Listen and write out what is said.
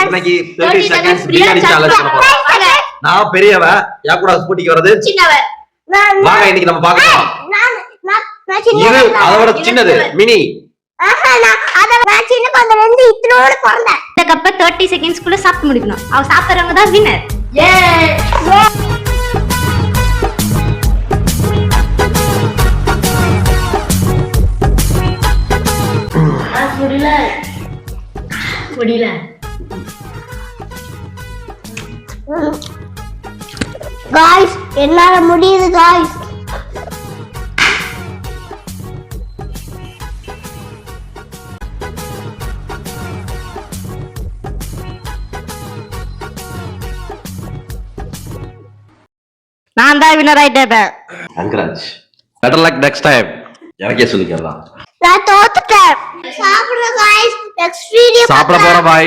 இன்னைக்கு 30 seconds biryani challenge பண்ண போறோம். நான் பெரியவ, யா கூட ஸ்கூட்டிக்கு வரது சின்னவ. வாங்க இன்னைக்கு நம்ம பார்க்கலாம். இது அதோட சின்னது மினி. நான் சின்ன குழந்தைல இருந்து இத்தனோட பிறந்தேன். இந்த கப்ப 30 செகண்ட்ஸ்க்குள்ள சாப்பிட்டு முடிக்கணும். அவ சாப்பிடுறவங்க தான் வின்னர். முடியல. காய்ஸ் என்னால முடியுது காய்ஸ். நான் தான் வின்னர் ஆயிட்டேன். Congrats. Better luck next time. எனக்கே சொல்லிக்கலாம். நான் தோத்துட்டேன். சாப்பிடுங்க காய்ஸ். நெக்ஸ்ட் வீடியோ சாப்பிட போறோம் பாய்.